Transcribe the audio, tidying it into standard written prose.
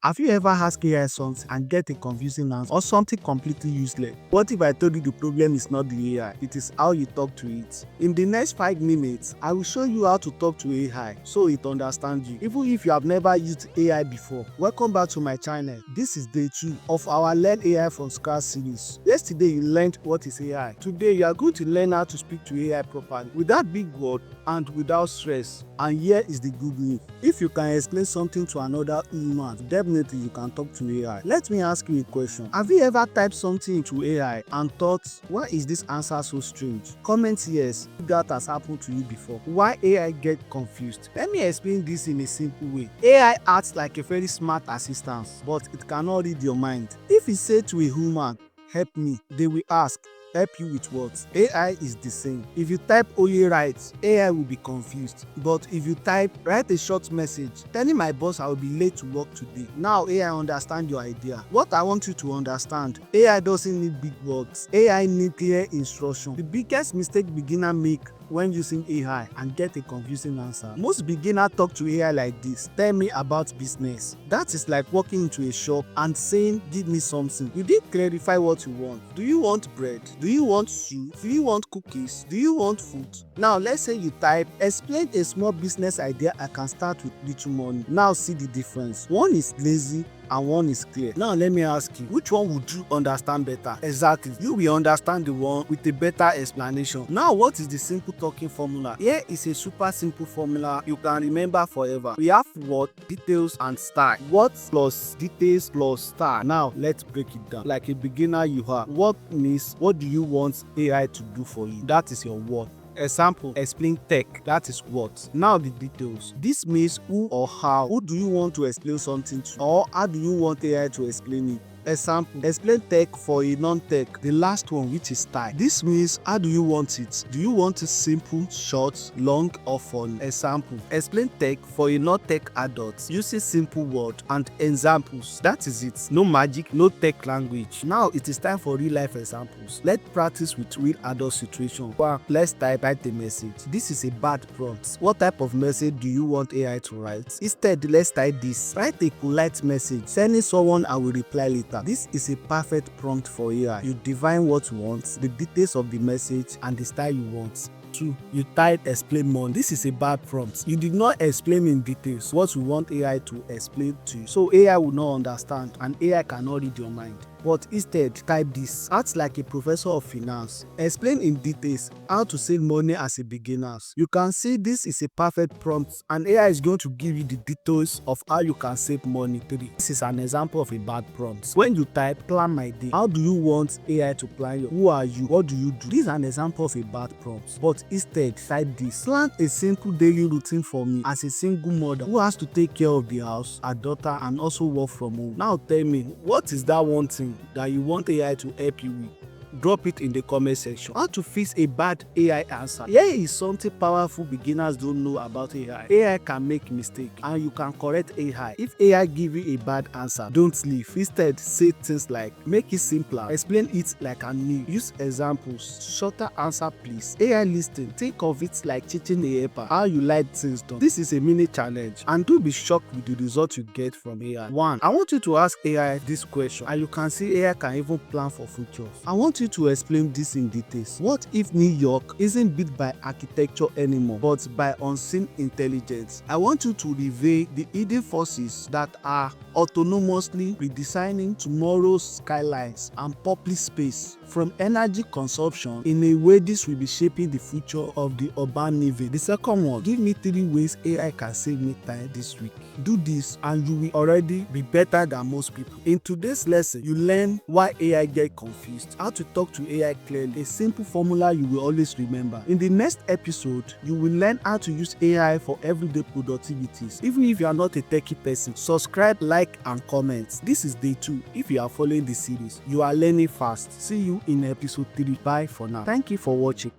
Have you ever asked AI something and get a confusing answer or something completely useless? What if I told you the problem is not the AI, it is how you talk to it? In the next 5 minutes, I will show you how to talk to AI so it understands you, even if you have never used AI before. Welcome back to my channel. This is day 2 of our Learn AI from Scratch series. Yesterday you learned what is AI. Today you are going to learn how to speak to AI properly, without big word and without stress. And here is the good news. If you can explain something to another human, definitely you can talk to AI. Let me ask you a question. Have you ever typed something into AI and thought, why is this answer so strange? Comment yes if that has happened to you before. Why AI get confused? Let me explain this in a simple way. AI acts like a very smart assistant, but it cannot read your mind. If you say to a human, help me, they will ask, help you with what? AI is the same. If you type Oye write, AI will be confused. But if you type write a short message telling my boss I will be late to work today, now AI understand your idea. What I want you to understand, AI doesn't need big words. AI need clear instruction. The biggest mistake beginner make when using AI and get a confusing answer. Most beginners talk to AI like this: tell me about business. That is like walking into a shop and saying, give me something. You didn't clarify what you want. Do you want bread? Do you want soup? Do you want cookies? Do you want food? Now let's say you type, explain a small business idea I can start with little money. Now see the difference. One is lazy and one is clear. Now let me ask you, which one would you understand better? Exactly, you will understand the one with a better explanation. Now what is the simple talking formula? Here is a super simple formula you can remember forever. We have what, details and style. What plus details plus style. Now let's break it down. Like a beginner you are, what means what do you want AI to do for you? That is your what. Example, explain tech, that is what. Now the details. This means who or how. Who do you want to explain something to? Or how do you want AI to explain it? Example, explain tech for a non-tech. The last one, which is style. This means how do you want it? Do you want it simple, short, long or fun? Example, explain tech for a non-tech adult using simple words and examples. That is it. No magic, no tech language. Now it is time for real life examples. Let's practice with real adult situation. One, let's type a message. This is a bad prompt. What type of message do you want AI to write? Instead, let's type this. Write a polite message. Sending someone I will reply later. This is a perfect prompt for AI. You define what you want, the details of the message, and the style you want. 2. You type explain more. This is a bad prompt. You did not explain in details what you want AI to explain to you. So AI will not understand and AI cannot read your mind. But instead, type this. Act like a professor of finance. Explain in details how to save money as a beginner. You can see this is a perfect prompt and AI is going to give you the details of how you can save money. 3. This is an example of a bad prompt. When you type plan my day, how do you want AI to plan your? Who are you? What do you do? This is an example of a bad prompt. But instead, type this. Plan a simple daily routine for me as a single mother who has to take care of the house, her daughter, and also work from home. Now tell me, what is that one thing that you want AI to help you with? Drop it in the comment section. How to fix a bad AI answer. Here is something powerful beginners don't know about AI. AI can make mistakes and you can correct AI. If AI give you a bad answer, don't leave. Instead, say things like, make it simpler, explain it like I knew, use examples, shorter answer please. AI listen, think of it like teaching a helper how you like things done. This is a mini challenge and do be shocked with the result you get from AI. 1. I want you to ask AI this question and you can see AI can even plan for futures. I want you to explain this in details. What if New York isn't built by architecture anymore, but by unseen intelligence? I want you to reveal the hidden forces that are autonomously redesigning tomorrow's skylines and public space, from energy consumption. In a way, this will be shaping the future of the urban living. The second one, give me 3 ways AI can save me time this week. Do this and you will already be better than most people. In today's lesson, you learn why AI get confused, how to talk to AI clearly, a simple formula you will always remember. In the next episode, you will learn how to use AI for everyday productivities. Even if you are not a techie person, subscribe, like, and comment. This is day 2. If you are following the series, you are learning fast. See you in episode 3. Bye for now. Thank you for watching.